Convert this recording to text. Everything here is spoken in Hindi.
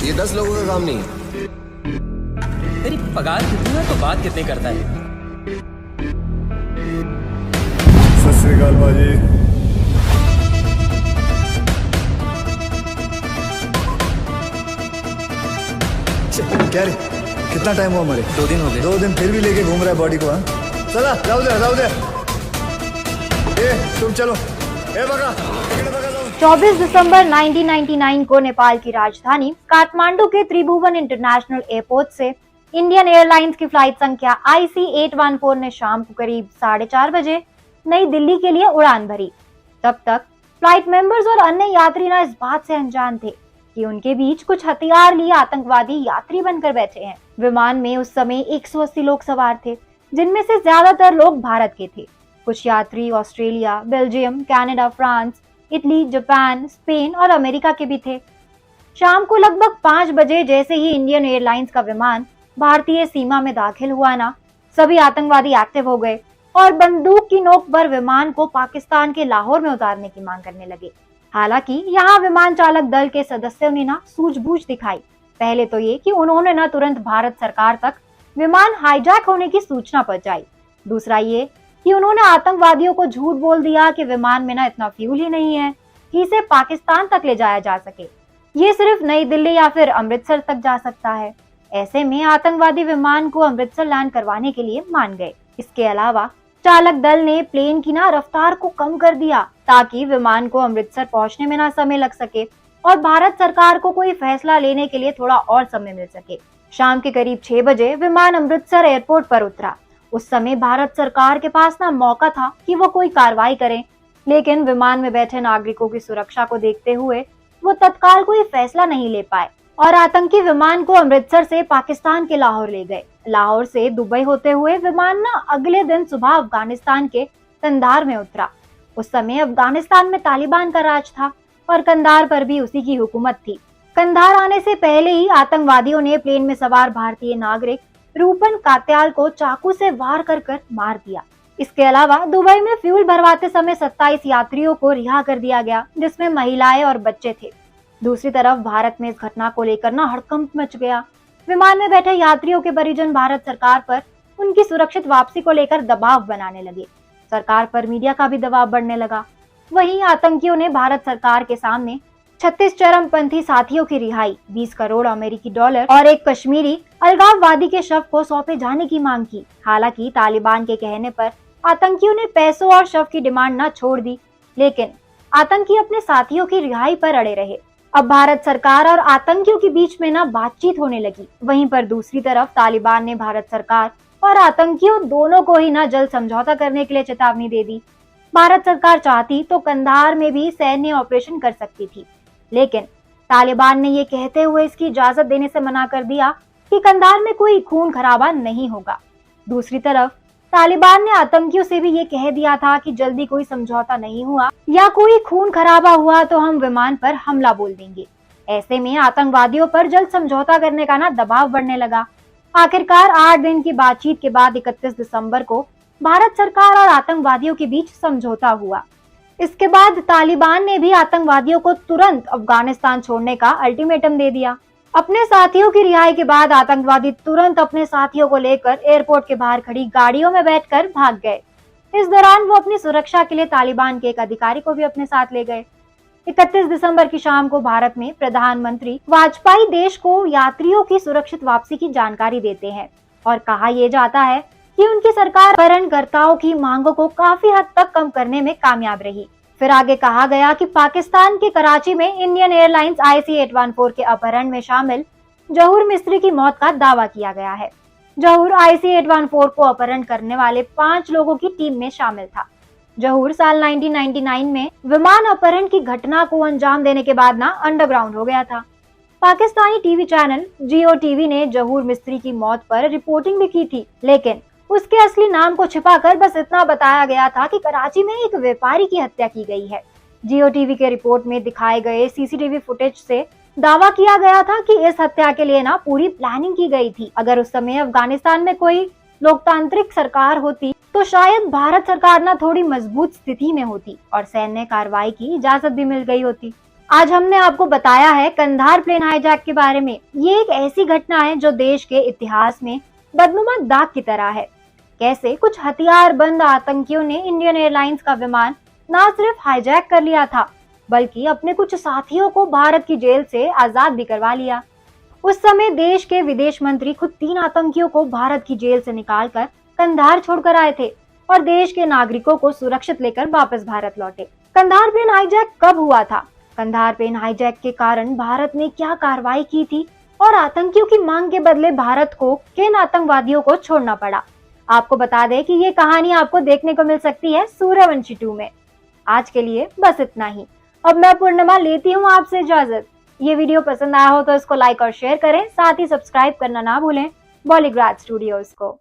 ये 10 लोगों का काम नहीं है। तेरी पगार कितनी है तो बात कितनी करता है? सत श्री अकाल बाजी। क्या रे, कितना टाइम हुआ मरे? 2 दिन हो गए। 2 दिन फिर भी लेके घूम रहा है बॉडी को? हाँ चला, जाओ दे। ए तुम चलो, ए बगा 24 दिसंबर 1999 को नेपाल की राजधानी काठमांडू के त्रिभुवन इंटरनेशनल एयरपोर्ट से इंडियन एयरलाइंस की फ्लाइट संख्या IC814 ने शाम को करीब 4:30 बजे नई दिल्ली के लिए उड़ान भरी। तब तक फ्लाइट मेंबर्स और अन्य यात्री न इस बात से अनजान थे कि उनके बीच कुछ हथियार लिए आतंकवादी यात्री बनकर बैठे हैं। विमान में उस समय 180 लोग सवार थे, जिनमें से ज्यादातर लोग भारत के थे। कुछ यात्री Australia, Belgium, Canada, France, Italy, Japan, Spain और अमेरिका के भी थे। शाम को लगभग 5 बजे जैसे ही इंडियन एयरलाइंस का विमान भारतीय सीमा में दाखिल हुआ ना, सभी आतंकवादी एक्टिव हो गए और बंदूक की नोक पर विमान को पाकिस्तान के लाहौर में उतारने की मांग करने लगे। हालांकि यहाँ विमान चालक दल के सदस्यों ने ना सूझबूझ दिखाई। पहले तो ये कि उन्होंने न तुरंत भारत सरकार तक विमान हाईजैक होने की सूचना पहुंचाई। दूसरा ये कि उन्होंने आतंकवादियों को झूठ बोल दिया कि विमान में ना इतना फ्यूल ही नहीं है कि इसे पाकिस्तान तक ले जाया जा सके, ये सिर्फ नई दिल्ली या फिर अमृतसर तक जा सकता है। ऐसे में आतंकवादी विमान को अमृतसर लैंड करवाने के लिए मान गए। इसके अलावा चालक दल ने प्लेन की ना रफ्तार को कम कर दिया ताकि विमान को अमृतसर पहुंचने में ना समय लग सके और भारत सरकार को कोई फैसला लेने के लिए थोड़ा और समय मिल सके। शाम के करीब 6 बजे विमान अमृतसर एयरपोर्ट पर उतरा। उस समय भारत सरकार के पास ना मौका था कि वो कोई कार्रवाई करे, लेकिन विमान में बैठे नागरिकों की सुरक्षा को देखते हुए वो तत्काल कोई फैसला नहीं ले पाए और आतंकी विमान को अमृतसर से पाकिस्तान के लाहौर ले गए। लाहौर से दुबई होते हुए विमान ना अगले दिन सुबह अफगानिस्तान के कंधार में उतरा। उस समय अफगानिस्तान में तालिबान का राज था और कंधार पर भी उसी की हुकूमत थी। कंधार आने से पहले ही आतंकवादियों ने प्लेन में सवार भारतीय नागरिक रूपन कात्याल को चाकू से वार कर मार दिया। इसके अलावा दुबई में फ्यूल भरवाते समय 27 यात्रियों को रिहा कर दिया गया, जिसमें महिलाएं और बच्चे थे। दूसरी तरफ भारत में इस घटना को लेकर ना हड़कंप मच गया। विमान में बैठे यात्रियों के परिजन भारत सरकार पर उनकी सुरक्षित वापसी को लेकर दबाव बनाने लगे। सरकार पर मीडिया का भी दबाव बढ़ने लगा। वहीं आतंकियों ने भारत सरकार के सामने 36 चरमपंथी साथियों की रिहाई, 20 करोड़ अमेरिकी डॉलर और एक कश्मीरी अलगाववादी के शव को सौंपे जाने की मांग की। हालांकि तालिबान के कहने पर आतंकियों ने पैसों और शव की डिमांड न छोड़ दी, लेकिन आतंकी अपने साथियों की रिहाई पर अड़े रहे। अब भारत सरकार और आतंकियों के बीच में ना बातचीत होने लगी। वहीं पर दूसरी तरफ तालिबान ने भारत सरकार और आतंकियों दोनों को ही ना जल्द समझौता करने के लिए चेतावनी दे दी। भारत सरकार चाहती तो कंधार में भी सैन्य ऑपरेशन कर सकती थी, लेकिन तालिबान ने ये कहते हुए इसकी इजाजत देने से मना कर दिया कि कंधार में कोई खून खराबा नहीं होगा। दूसरी तरफ तालिबान ने आतंकियों से भी ये कह दिया था कि जल्दी कोई समझौता नहीं हुआ या कोई खून खराबा हुआ तो हम विमान पर हमला बोल देंगे। ऐसे में आतंकवादियों पर जल्द समझौता करने का ना दबाव बढ़ने लगा। आखिरकार 8 दिन की बातचीत के बाद 31 दिसंबर को भारत सरकार और आतंकवादियों के बीच समझौता हुआ। इसके बाद तालिबान ने भी आतंकवादियों को तुरंत अफगानिस्तान छोड़ने का अल्टीमेटम दे दिया। अपने साथियों की रिहाई के बाद आतंकवादी तुरंत अपने साथियों को लेकर एयरपोर्ट के बाहर खड़ी गाड़ियों में बैठकर भाग गए। इस दौरान वो अपनी सुरक्षा के लिए तालिबान के एक अधिकारी को भी अपने साथ ले गए। 31 दिसंबर की शाम को भारत में प्रधानमंत्री वाजपेयी देश को यात्रियों की सुरक्षित वापसी की जानकारी देते हैं और कहा यह जाता है कि उनकी सरकार अपहरणकर्ताओं की मांगों को काफी हद तक कम करने में कामयाब रही। फिर आगे कहा गया कि पाकिस्तान के कराची में इंडियन एयरलाइंस IC814 के अपहरण में शामिल जहूर मिस्त्री की मौत का दावा किया गया है। जहूर IC814 को अपहरण करने वाले 5 लोगों की टीम में शामिल था। जहूर साल 1999 में विमान अपहरण की घटना को अंजाम देने के बाद ना अंडरग्राउंड हो गया था। पाकिस्तानी टीवी चैनल जियो टीवी ने जहूर मिस्त्री की मौत पर रिपोर्टिंग भी की थी, लेकिन उसके असली नाम को छिपाकर बस इतना बताया गया था कि कराची में एक व्यापारी की हत्या की गई है। जियो टीवी के रिपोर्ट में दिखाए गए सीसीटीवी फुटेज से दावा किया गया था कि इस हत्या के लिए ना पूरी प्लानिंग की गई थी। अगर उस समय अफगानिस्तान में कोई लोकतांत्रिक सरकार होती तो शायद भारत सरकार ना थोड़ी मजबूत स्थिति में होती और सैन्य कार्रवाई की इजाजत भी मिल गई होती। आज हमने आपको बताया है कंधार प्लेन हाईजैक के बारे में। ये एक ऐसी घटना है जो देश के इतिहास में बदनुमा दाग की तरह है। कैसे कुछ हथियारबंद आतंकियों ने इंडियन एयरलाइंस का विमान न सिर्फ हाईजैक कर लिया था, बल्कि अपने कुछ साथियों को भारत की जेल से आजाद भी करवा लिया। उस समय देश के विदेश मंत्री खुद 3 आतंकियों को भारत की जेल से निकालकर कंधार छोड़कर आए थे और देश के नागरिकों को सुरक्षित लेकर वापस भारत लौटे। कंधार प्लेन हाईजैक कब हुआ था? कंधार प्लेन हाईजैक के कारण भारत ने क्या कार्रवाई की थी और आतंकियों की मांग के बदले भारत को किन आतंकवादियों को छोड़ना पड़ा? आपको बता दें कि ये कहानी आपको देखने को मिल सकती है सूर्यवंशी 2 में। आज के लिए बस इतना ही। अब मैं पूर्णिमा लेती हूँ आपसे इजाजत। ये वीडियो पसंद आया हो तो इसको लाइक और शेयर करें, साथ ही सब्सक्राइब करना ना भूलें बॉलीग्राज स्टूडियोज को।